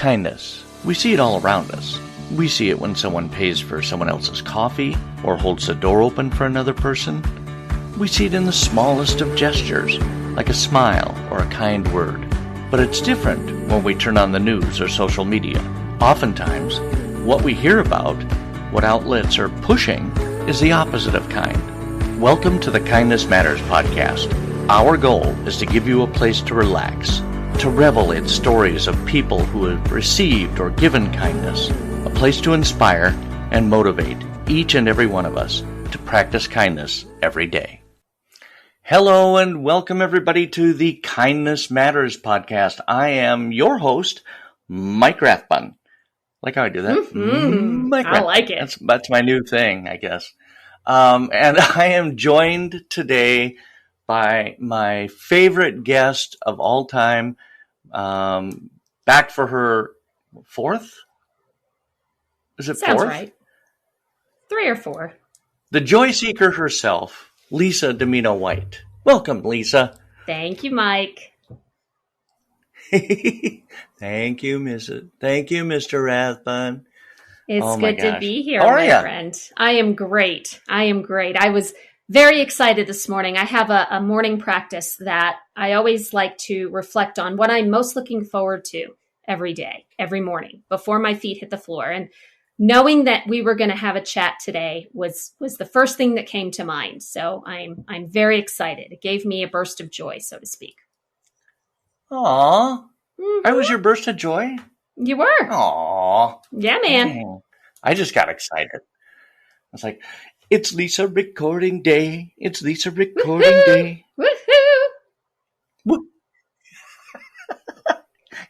Kindness. We see it all around us. We see it when someone pays for someone else's coffee or holds the door open for another person. We see it in the smallest of gestures, like a smile or a kind word. But it's different when we turn on the news or social media. Oftentimes, what we hear about, what outlets are pushing, is the opposite of kind. Welcome to the Kindness Matters podcast. Our goal is to give you a place to relax, to revel in stories of people who have received or given kindness, a place to inspire and motivate each and every one of us to practice kindness every day. Hello and welcome everybody to the Kindness Matters podcast. I am your host, Mike Rathbun. Like how I do that? Mm-hmm. I like it. That's my new thing, I guess. And I am joined today by my favorite guest of all time, back for her fourth? Is it Sounds fourth? Right. 3 or 4. The joy seeker herself, Lisa Dimino White. Welcome, Lisa. Thank you, Mike. Thank you, Mr. Rathbun. It's good to be here, How are my ya? friend. I am great. I was very excited this morning. I have a morning practice that I always like to reflect on what I'm most looking forward to every day, every morning, before my feet hit the floor. And knowing that we were going to have a chat today was the first thing that came to mind. So I'm very excited. It gave me a burst of joy, so to speak. Aw, Mm-hmm. I was your burst of joy? You were. Aw. Yeah, man. Dang. I just got excited. I was like, it's Lisa recording day. It's Lisa recording day. Woohoo! Woo.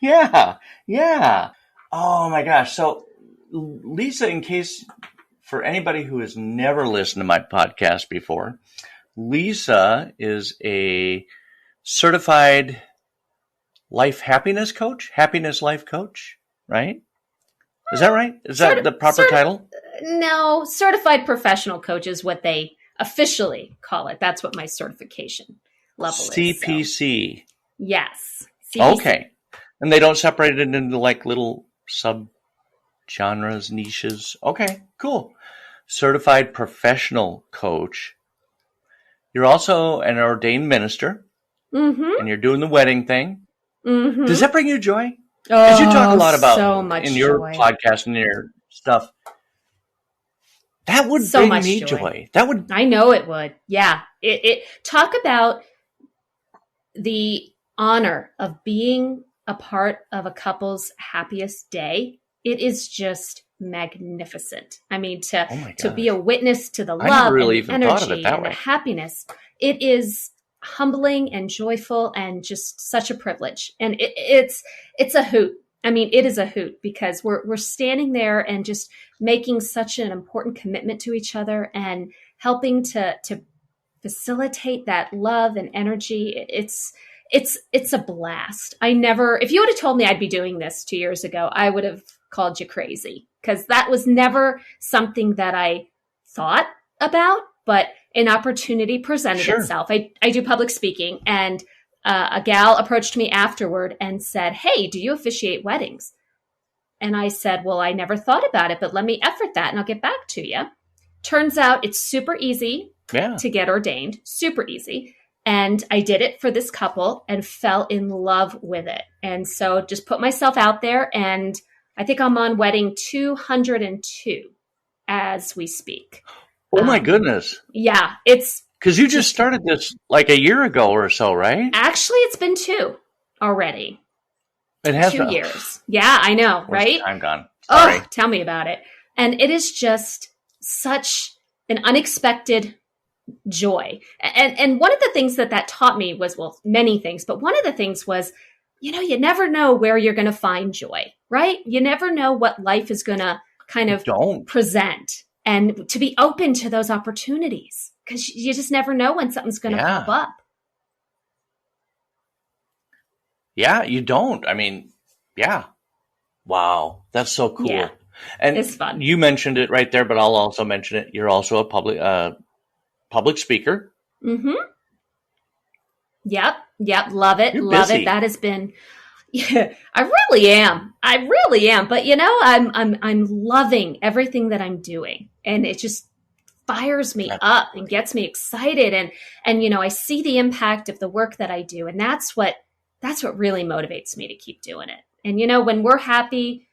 Yeah. Oh my gosh. So Lisa, in case for anybody who has never listened to my podcast before, Lisa is a certified happiness life coach, right? Is that right? Is that the proper title? No, certified professional coach is what they officially call it. That's what my certification level is. CPC. So. Yes. CPC. Okay. And they don't separate it into like little sub-genres, niches. Okay, cool. Certified professional coach. You're also an ordained minister. Mm-hmm. And you're doing the wedding thing. Mm-hmm. Does that bring you joy? Because you talk a lot about so much in your joy. podcast and your stuff. That would So bring much me joy. joy. That would. I know it would. Yeah. It talk about the honor of being a part of a couple's happiest day. It is just magnificent. I mean, to be a witness to the I love never really and the even thought of it energy that and way. the happiness, it is humbling and joyful and just such a privilege. And it's a hoot. I mean, it is a hoot because we're standing there and just making such an important commitment to each other and helping to facilitate that love and energy. It's a blast. If you would have told me I'd be doing this 2 years ago, I would have called you crazy because that was never something that I thought about, but an opportunity presented itself. I do public speaking, and a gal approached me afterward and said, "Hey, do you officiate weddings?" And I said, "Well, I never thought about it, but let me effort that and I'll get back to you." Turns out it's super easy to get ordained, super easy. And I did it for this couple and fell in love with it. And so just put myself out there, and I think I'm on wedding 202 as we speak. Oh my goodness. Yeah, it's... Because you just started this like a year ago or so, right? Actually, it's been 2 already. It has 2 years. Yeah, I know, right? Time gone. Sorry. Oh, tell me about it. And it is just such an unexpected joy. And one of the things that taught me was, well, many things, but one of the things was, you never know where you're going to find joy, right? You never know what life is going to kind of present, and to be open to those opportunities because you just never know when something's going to pop up. Yeah, you don't. I mean, yeah. Wow. That's so cool. Yeah, and it's fun. You mentioned it right there, but I'll also mention it. You're also a public speaker. Mm-hmm. Yep. Love it. You're Love busy. it. That has been, Yeah, I really am. I really am. But I'm loving everything that I'm doing, and it just fires me up and Absolutely. gets me excited. And I see the impact of the work that I do, and that's what really motivates me to keep doing it. And when we're happy,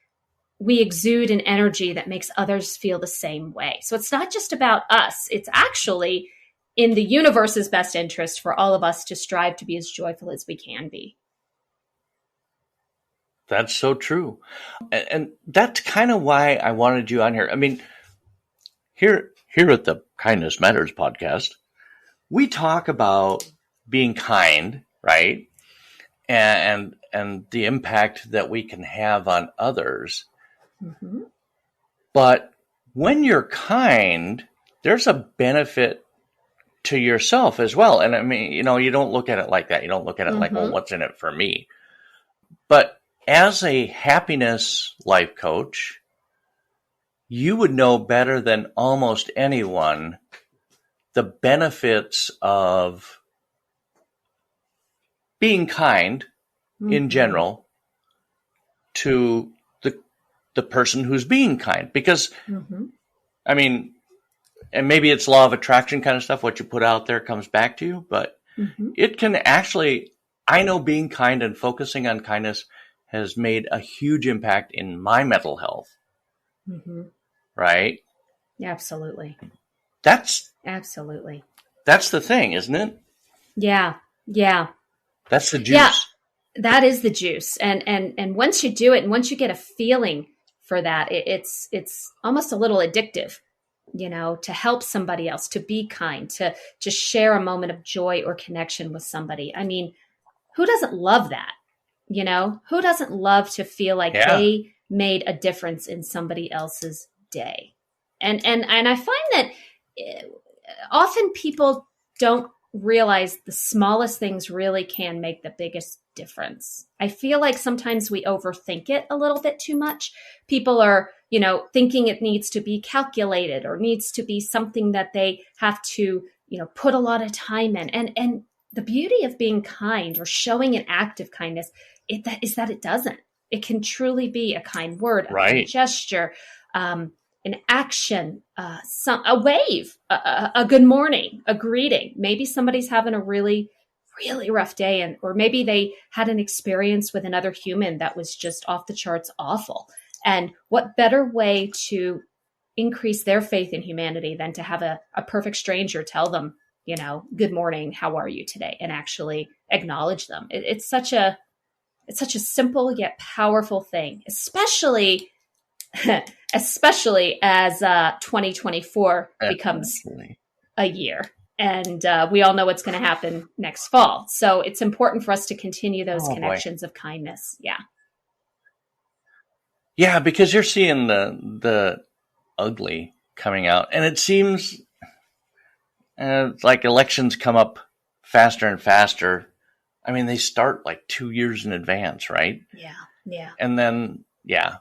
we exude an energy that makes others feel the same way. So it's not just about us. It's actually in the universe's best interest for all of us to strive to be as joyful as we can be. That's so true. And that's kind of why I wanted you on here. I mean, here at the Kindness Matters podcast, we talk about being kind, right? And the impact that we can have on others. Mm-hmm. But when you're kind, there's a benefit to yourself as well. And I mean, you don't look at it like that. You don't look at it like, well, Mm-hmm. what's in it for me? But as a happiness life coach, you would know better than almost anyone the benefits of being kind in Mm-hmm. general to the person who's being kind. Because, Mm-hmm. I mean, and maybe it's law of attraction kind of stuff, what you put out there comes back to you, but Mm-hmm. it can actually, I know being kind and focusing on kindness has made a huge impact in my mental health, Mm-hmm. right? Absolutely. That's Absolutely. that's the thing, isn't it? Yeah. Yeah. That's the Yeah. juice. That is the juice. And once you do it, and once you get a feeling for that, it's almost a little addictive, to help somebody else, to be kind, to share a moment of joy or connection with somebody. I mean, who doesn't love that? Who doesn't love to feel like Yeah, they made a difference in somebody else's day? And I find that eh, often people don't realize the smallest things really can make the biggest difference. I feel like sometimes we overthink it a little bit too much. People are, thinking it needs to be calculated or needs to be something that they have to, put a lot of time in. And the beauty of being kind or showing an act of kindness is that it doesn't. It can truly be a kind word, a kind right. gesture, an action, a wave, a good morning, a greeting. Maybe somebody's having a really, really rough day, or maybe they had an experience with another human that was just off the charts awful. And what better way to increase their faith in humanity than to have a perfect stranger tell them, good morning, how are you today, and actually acknowledge them. It's such a simple yet powerful thing, especially especially as 2024 becomes Definitely. a year. And we all know what's going to happen next fall. So it's important for us to continue those Oh boy. connections of kindness. Yeah. Yeah, because you're seeing the ugly coming out, and it seems like elections come up faster and faster. I mean, they start like 2 years in advance, right? Yeah. Yeah. And then, yeah.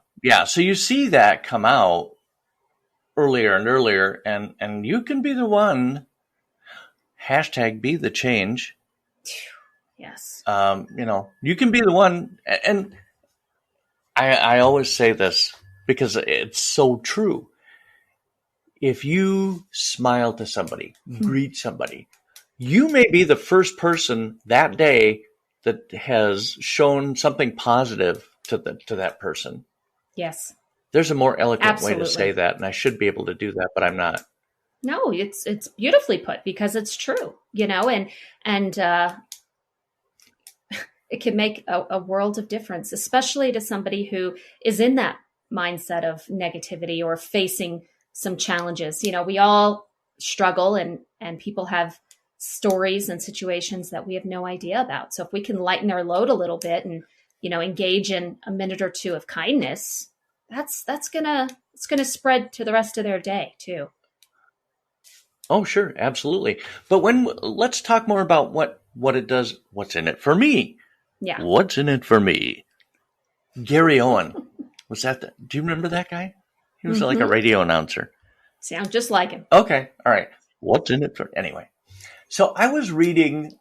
So you see that come out earlier and earlier, and you can be the one. Hashtag be the change. Yes. You can be the one, and I always say this because it's so true. If you smile to somebody, greet somebody, you may be the first person that day that has shown something positive to that person. Yes. There's a more eloquent way to say Absolutely. that, and I should be able to do that, but I'm not. No, it's beautifully put because it's true, and it can make a world of difference, especially to somebody who is in that mindset of negativity or facing some challenges. We all struggle, and people have stories and situations that we have no idea about. So if we can lighten their load a little bit and engage in a minute or two of kindness, it's gonna spread to the rest of their day too. Oh, sure, absolutely. But let's talk more about what it does. What's in it for me? Yeah. What's in it for me? Gary Owen. Was that do you remember that guy? He was like a Mm-hmm. radio announcer. Sound just like him. Okay. All right. What's in it for anyway? So I was reading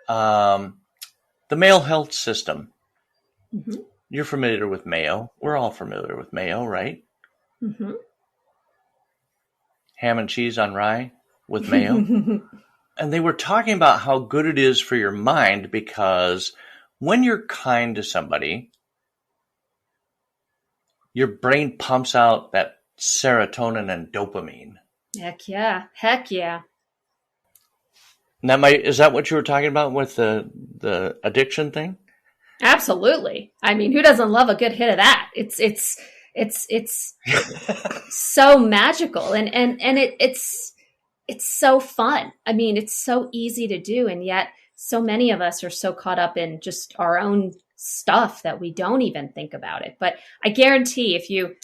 the male health system, Mm-hmm. You're familiar with mayo. We're all familiar with mayo, right? Mm-hmm. Ham and cheese on rye with mayo. And they were talking about how good it is for your mind because when you're kind to somebody, your brain pumps out that serotonin and dopamine. Heck yeah. Heck yeah. And is that what you were talking about with the addiction thing? Absolutely. I mean, who doesn't love a good hit of that? It's so magical, and it's so fun. I mean, it's so easy to do, and yet so many of us are so caught up in just our own stuff that we don't even think about it. But I guarantee if you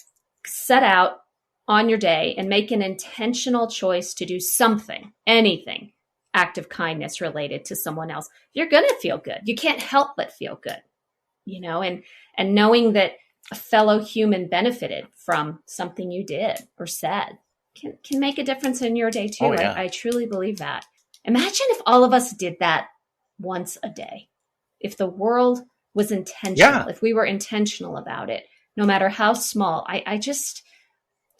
set out on your day and make an intentional choice to do something, anything, act of kindness related to someone else, you're going to feel good. You can't help but feel good, and knowing that a fellow human benefited from something you did or said can make a difference in your day too. Oh, yeah. I truly believe that. Imagine if all of us did that once a day. If the world was intentional, if we were intentional about it, no matter how small, I just,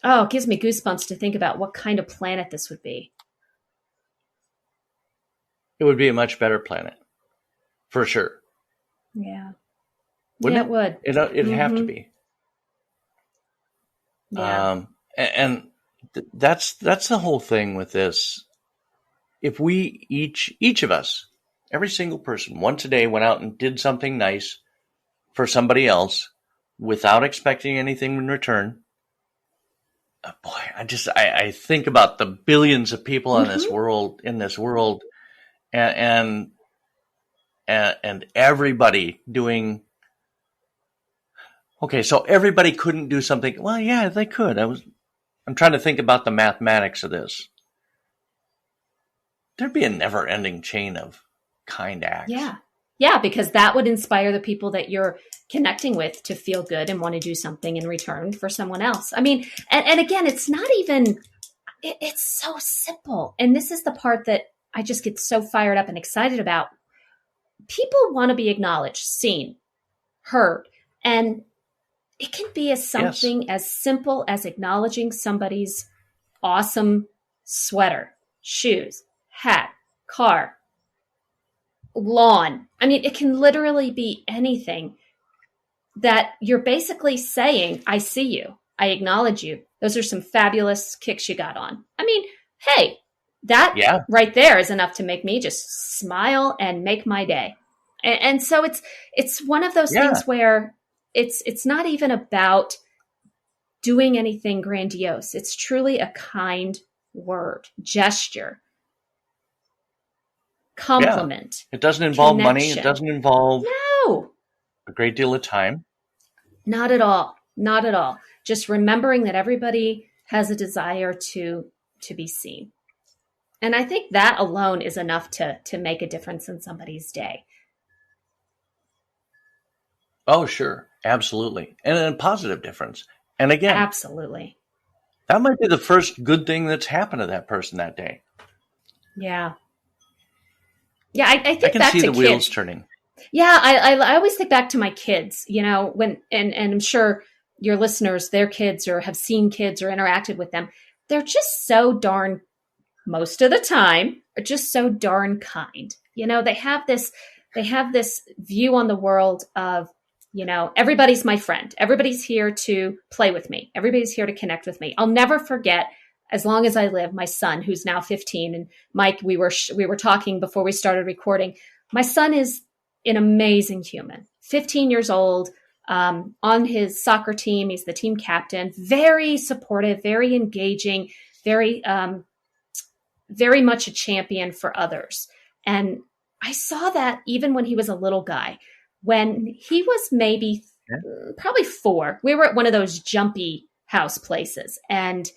it gives me goosebumps to think about what kind of planet this would be. It would be a much better planet, for sure. Yeah. Wouldn't it would. It'd have to be. Yeah. And that's the whole thing with this. If we each of us, every single person, once a day went out and did something nice for somebody else without expecting anything in return, boy, I think about the billions of people in this world, and everybody doing. Okay, so everybody couldn't do something. Well, yeah, they could. I'm trying to think about the mathematics of this. There'd be a never-ending chain of kind acts. Yeah. Yeah, because that would inspire the people that you're connecting with to feel good and want to do something in return for someone else. I mean, and again, it's not even, it's so simple. And this is the part that I just get so fired up and excited about. People want to be acknowledged, seen, heard, and it can be something as simple as acknowledging somebody's awesome sweater, shoes, hat, car, lawn. I mean, it can literally be anything that you're basically saying, I see you. I acknowledge you. Those are some fabulous kicks you got on. I mean, hey, that right there is enough to make me just smile and make my day. And so it's one of those things where it's not even about doing anything grandiose. It's truly a kind word, gesture, compliment. It doesn't involve connection. Money. It doesn't involve a great deal of time. Not at all. Not at all. Just remembering that everybody has a desire to be seen. And I think that alone is enough to make a difference in somebody's day. Oh, sure. Absolutely. And a positive difference. And again, absolutely. That might be the first good thing that's happened to that person that day. Yeah. Yeah, I think I can back see to the kids. wheels turning. Yeah, I always think back to my kids, when and I'm sure your listeners, their kids or have seen kids or interacted with them. They're just so darn, most of the time, are just so darn kind. They have this view on the world of, everybody's my friend. Everybody's here to play with me. Everybody's here to connect with me. I'll never forget, as long as I live, my son, who's now 15, and Mike, we were talking before we started recording. My son is an amazing human, 15 years old, on his soccer team. He's the team captain, very supportive, very engaging, very, very much a champion for others. And I saw that even when he was a little guy. When he was maybe probably 4, we were at one of those jumpy house places, and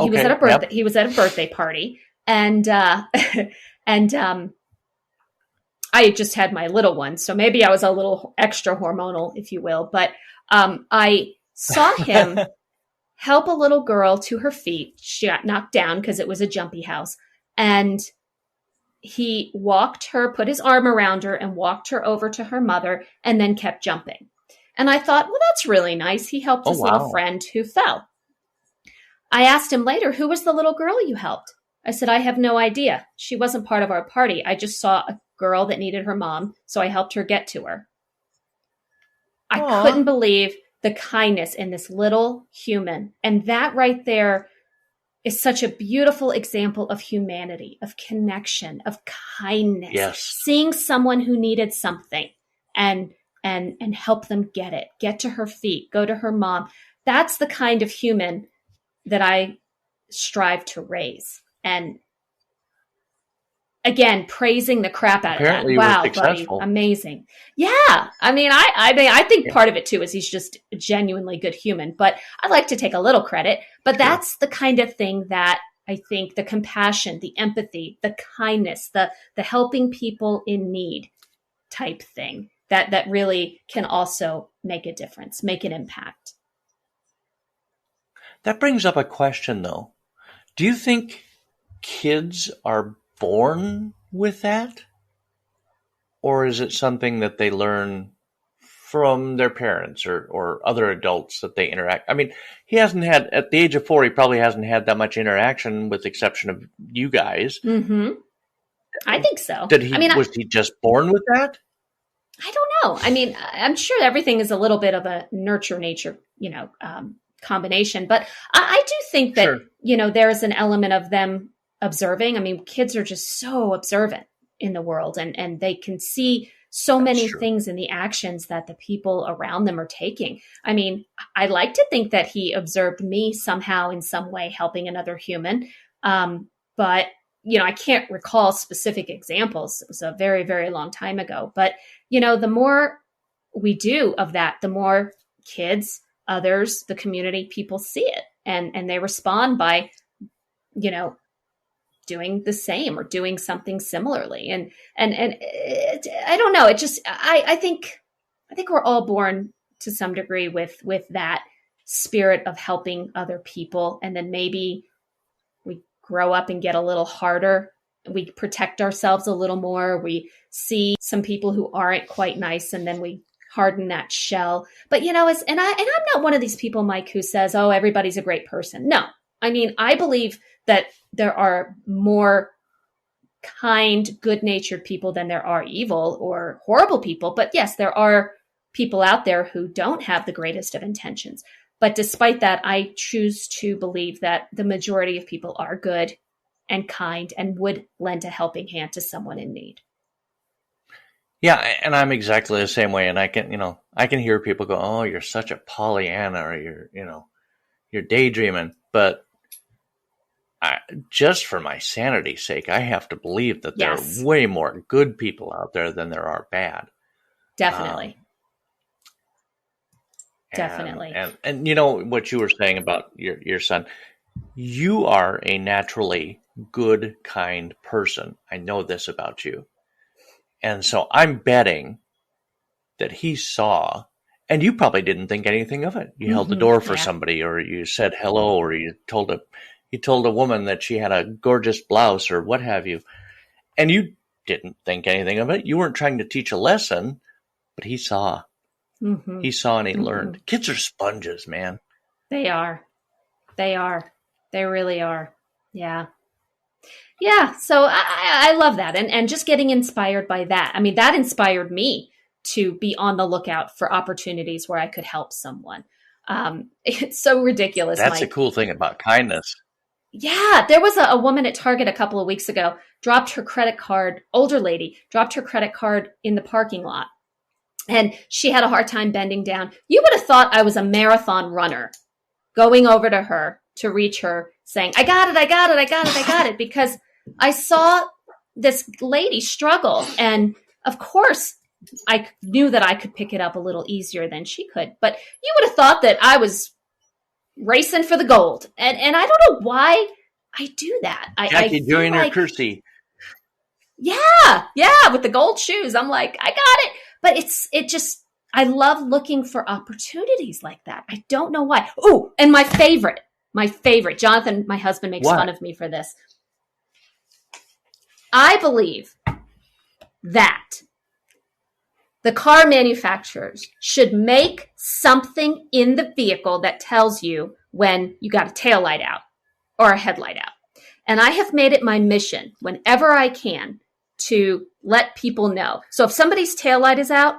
he was at a birthday. Yep. He was at a birthday party, and I had just had my little one, so maybe I was a little extra hormonal, if you will. But I saw him help a little girl to her feet. She got knocked down because it was a jumpy house, and he walked her, put his arm around her and walked her over to her mother and then kept jumping. And I thought, well, that's really nice. He helped Oh, his little wow. friend who fell. I asked him later, who was the little girl you helped? I said, I have no idea. She wasn't part of our party. I just saw a girl that needed her mom, so I helped her get to her. I Aw. couldn't believe the kindness in this little human. And that right there is such a beautiful example of humanity, of connection, of kindness. Yes. Seeing someone who needed something and help them get to her feet, go to her mom. That's the kind of human that I strive to raise. And again, praising the crap out Apparently of that. you were Wow, buddy, successful. amazing. Yeah, I mean, I think part of it too is he's just a genuinely good human. But I like to take a little credit. But Sure. that's the kind of thing that I think the compassion, the empathy, the kindness, the helping people in need type thing that really can also make a difference, make an impact. That brings up a question, though. Do you think kids are born with that? Or is it something that they learn from their parents or other adults that they interact? I mean, he hasn't had, at the age of 4, he probably hasn't had that much interaction with the exception of you guys. Mm-hmm. I think so. Was he just born with that? I don't know. I mean, I'm sure everything is a little bit of a nurture nature, combination, but I do think that, Sure. There's an element of them observing. I mean, kids are just so observant in the world and they can see so many things in the actions that the people around them are taking. I mean, I like to think that he observed me somehow in some way helping another human. But I can't recall specific examples. It was a very, very long time ago. But, the more we do of that, the more kids, others, the community, people see it and they respond by, doing the same or doing something similarly. And I don't know. It just, I think we're all born to some degree with that spirit of helping other people. And then maybe we grow up and get a little harder. We protect ourselves a little more. We see some people who aren't quite nice and then we harden that shell. But, and I'm not one of these people, Mike, who says, oh, everybody's a great person. No, I mean, I believe that there are more kind, good-natured people than there are evil or horrible people. But yes, there are people out there who don't have the greatest of intentions. But despite that, I choose to believe that the majority of people are good and kind and would lend a helping hand to someone in need. Yeah, and I'm exactly the same way. And I can hear people go, "Oh, you're such a Pollyanna," or you're daydreaming. But just for my sanity's sake, I have to believe that there are way more good people out there than there are bad. Definitely. Definitely. And what you were saying about your son, you are a naturally good, kind person. I know this about you. And so I'm betting that he saw, and you probably didn't think anything of it. You held the door for somebody, or you said hello, or you told a woman that she had a gorgeous blouse or what have you. And you didn't think anything of it. You weren't trying to teach a lesson, but he saw. Mm-hmm. He saw and he learned. Kids are sponges, man. They are. They really are. Yeah. Yeah. So I love that. And just getting inspired by that. I mean, that inspired me to be on the lookout for opportunities where I could help someone. It's so ridiculous. That's the cool thing about kindness. Yeah. There was a woman at Target a couple of weeks ago, dropped her credit card, older lady, dropped her credit card in the parking lot. And she had a hard time bending down. You would have thought I was a marathon runner going over to her to reach her saying, I got it, because I saw this lady struggle. And of course, I knew that I could pick it up a little easier than she could. But you would have thought that I was racing for the gold. And I don't know why I do that. Jackie doing her Kersey. Yeah, with the gold shoes. I'm like, I got it. But I love looking for opportunities like that. I don't know why. Oh, and my favorite, Jonathan, my husband makes fun of me for this. I believe that the car manufacturers should make something in the vehicle that tells you when you got a tail light out or a headlight out. And I have made it my mission whenever I can to let people know. So if somebody's tail light is out,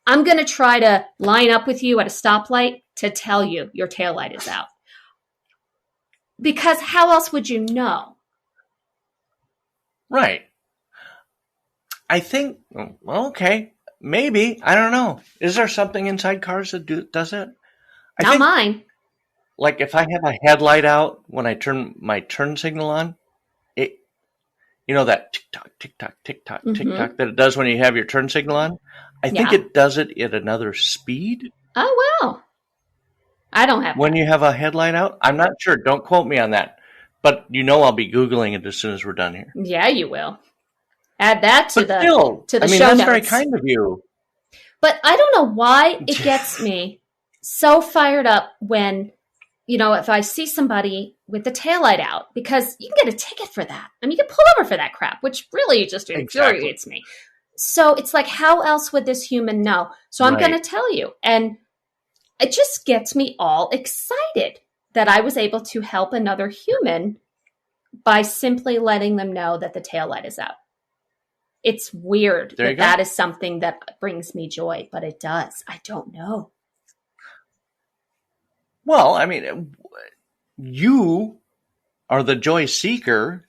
I'm going to try to line up with you at a stoplight to tell you your tail light is out. Because how else would you know? Right. I think, well, okay, maybe. I don't know. Is there something inside cars that does it? Not mine. Like if I have a headlight out when I turn my turn signal on, it, that tick-tock, tick-tock, tick-tock, tick-tock that it does when you have your turn signal on, I think it does it at another speed. Oh, wow. I don't have when you have a headlight out. I'm not sure. Don't quote me on that. But I'll be Googling it as soon as we're done here. Yeah, you will. Add that to the show that's notes. Very kind of you. But I don't know why it gets me so fired up when, if I see somebody with the taillight out, because you can get a ticket for that. I mean, you can pull over for that crap, which really just infuriates me. So it's like, how else would this human know? So I'm going to tell you. And it just gets me all excited that I was able to help another human by simply letting them know that the taillight is out. It's weird that is something that brings me joy, but it does. I don't know. Well, I mean, you are the joy seeker.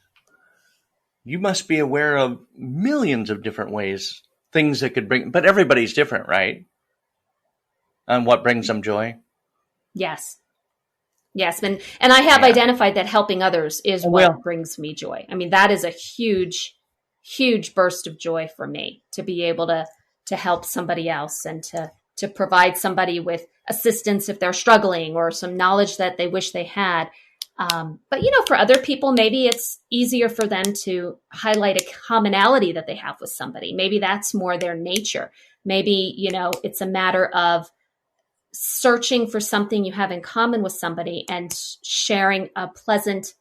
You must be aware of millions of different ways, things that could bring, but everybody's different, right? And what brings them joy? Yes. Yes. And I have identified that helping others is what brings me joy. I mean, that is a huge, huge burst of joy for me, to be able to help somebody else and to provide somebody with assistance if they're struggling, or some knowledge that they wish they had. But, for other people, maybe it's easier for them to highlight a commonality that they have with somebody. Maybe that's more their nature. Maybe, it's a matter of searching for something you have in common with somebody and sharing a pleasant,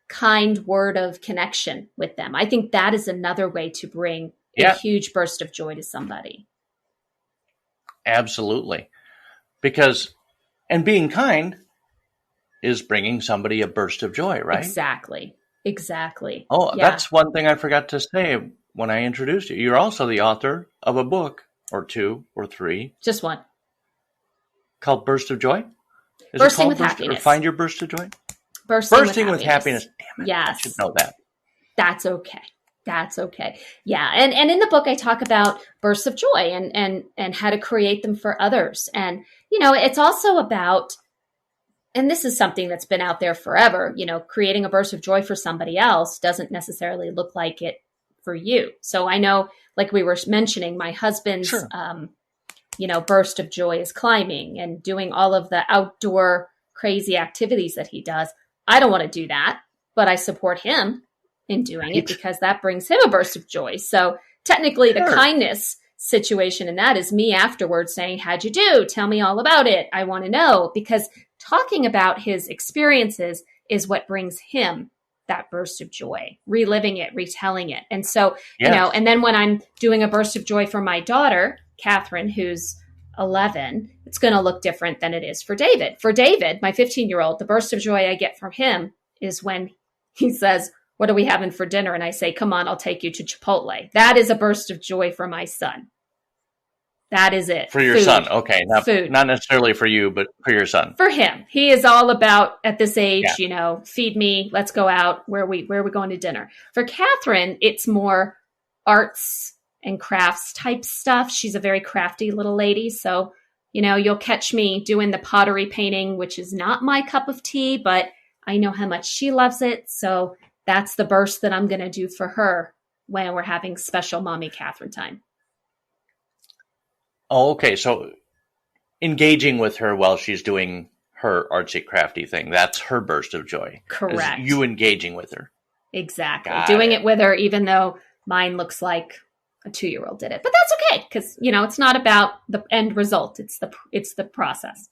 kind word of connection with them. I think that is another way to bring a huge burst of joy to somebody. Absolutely. And being kind is bringing somebody a burst of joy, right? Exactly. Oh, that's one thing I forgot to say when I introduced you. You're also the author of a book, or two, or three. Just one. Called Burst of Joy? Bursting with Happiness. Or Find Your Burst of Joy? Bursting with happiness. Damn it. Yes. I should know that. That's okay. Yeah. And in the book, I talk about bursts of joy and how to create them for others. And, it's also about, and this is something that's been out there forever, creating a burst of joy for somebody else doesn't necessarily look like it for you. So I know, like we were mentioning, my husband's, burst of joy is climbing and doing all of the outdoor crazy activities that he does. I don't want to do that, but I support him in doing it because that brings him a burst of joy. So technically the kindness situation in that is me afterwards saying, how'd you do? Tell me all about it. I want to know, because talking about his experiences is what brings him that burst of joy, reliving it, retelling it. And so, and then when I'm doing a burst of joy for my daughter, Catherine, who's 11, it's going to look different than it is for David. For David, my 15-year-old, the burst of joy I get from him is when he says, what are we having for dinner? And I say, come on, I'll take you to Chipotle. That is a burst of joy for my son. That is it. For your son. Okay. Not necessarily for you, but for your son. For him. He is all about, at this age, feed me, let's go out. Where are we going to dinner? For Catherine, it's more arts and crafts type stuff. She's a very crafty little lady. So, you'll catch me doing the pottery painting, which is not my cup of tea, but I know how much she loves it. So that's the burst that I'm going to do for her when we're having special Mommy Catherine time. Oh, okay. So engaging with her while she's doing her artsy crafty thing, that's her burst of joy. Correct. You engaging with her. Exactly. Doing it with her, even though mine looks like a 2-year-old did it. But that's okay, because, it's not about the end result. It's the process.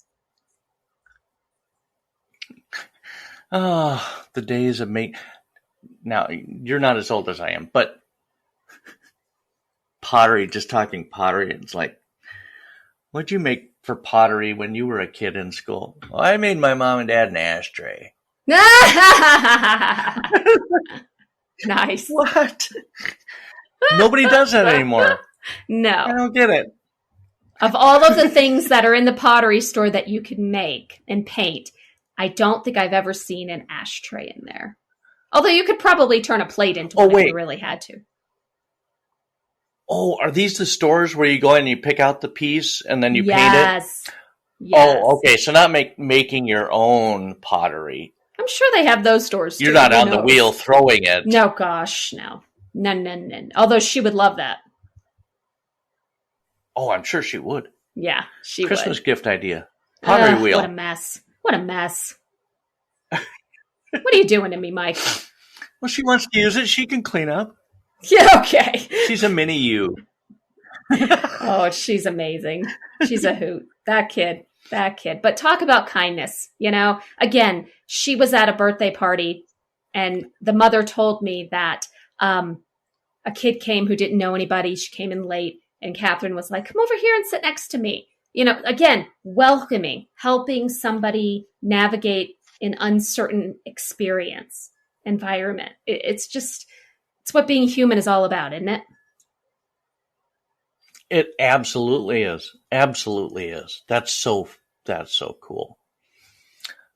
Oh, the days of now you're not as old as I am, but pottery, just talking pottery, it's like, what'd you make for pottery when you were a kid in school? Well, I made my mom and dad an ashtray. Nice. What? Nobody does that anymore. No. I don't get it. Of all of the things that are in the pottery store that you can make and paint, I don't think I've ever seen an ashtray in there. Although you could probably turn a plate into one if you really had to. Oh, are these the stores where you go in and you pick out the piece and then you paint it? Yes. Oh, okay. So not making your own pottery. I'm sure they have those stores too. You're not on the wheel throwing it. No, gosh, no. No. Although she would love that. Oh, I'm sure she would. Yeah, she Christmas would. Christmas gift idea. Pottery wheel. What a mess. What a mess. What are you doing to me, Mike? Well, she wants to use it. She can clean up. Yeah, okay. She's a mini you. Oh, she's amazing. She's a hoot. That kid. But talk about kindness. Again, she was at a birthday party and the mother told me that a kid came who didn't know anybody. She came in late and Catherine was like, come over here and sit next to me. Again, welcoming, helping somebody navigate an uncertain environment. It's what being human is all about, isn't it? It absolutely is. Absolutely is. That's so cool.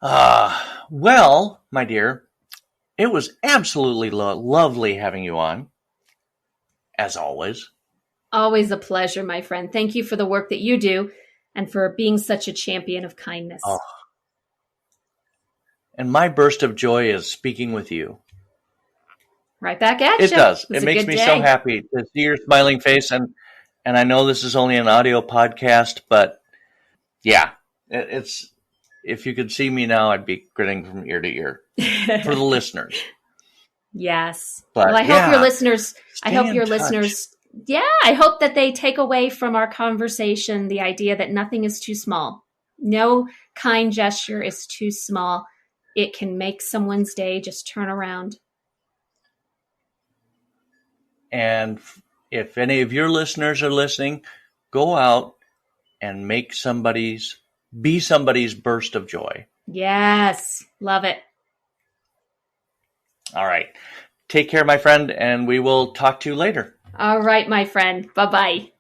Well, my dear, it was absolutely lovely having you on, as always. Always a pleasure, my friend. Thank you for the work that you do and for being such a champion of kindness. Oh. And my burst of joy is speaking with you. Right back at you. It does. It makes me so happy to see your smiling face. And I know this is only an audio podcast, but yeah, it's, if you could see me now, I'd be grinning from ear to ear for the listeners. Yes. But, well, I hope your touch. listeners, I hope that they take away from our conversation the idea that nothing is too small. No kind gesture is too small. It can make someone's day just turn around. And if any of your listeners are listening, go out and be somebody's burst of joy. Yes. Love it. All right. Take care, my friend, and we will talk to you later. All right, my friend. Bye-bye.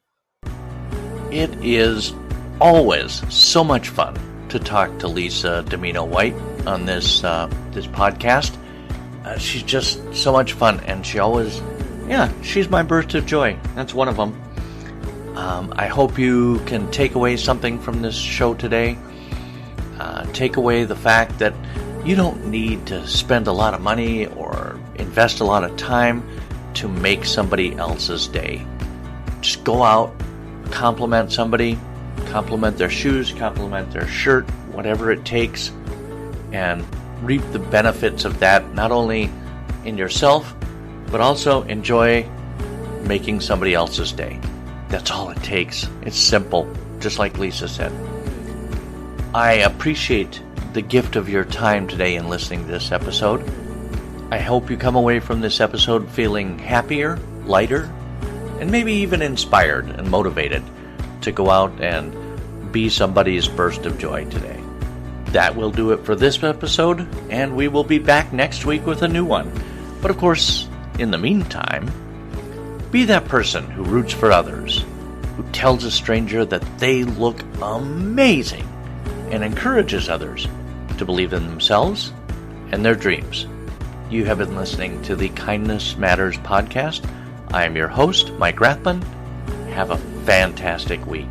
It is always so much fun to talk to Lisa Dimino White on this podcast. She's just so much fun, and she's my burst of joy. That's one of them. I hope you can take away something from this show today. Take away the fact that you don't need to spend a lot of money or invest a lot of time to make somebody else's day. Just go out, compliment somebody, compliment their shoes, compliment their shirt, whatever it takes, and reap the benefits of that, not only in yourself, but also enjoy making somebody else's day. That's all it takes. It's simple, just like Lisa said. I appreciate the gift of your time today in listening to this episode. I hope you come away from this episode feeling happier, lighter, and maybe even inspired and motivated to go out and be somebody's burst of joy today. That will do it for this episode, and we will be back next week with a new one. But of course, in the meantime, be that person who roots for others, who tells a stranger that they look amazing, and encourages others to believe in themselves and their dreams. You have been listening to the Kindness Matters podcast. I am your host, Mike Rathman. Have a fantastic week.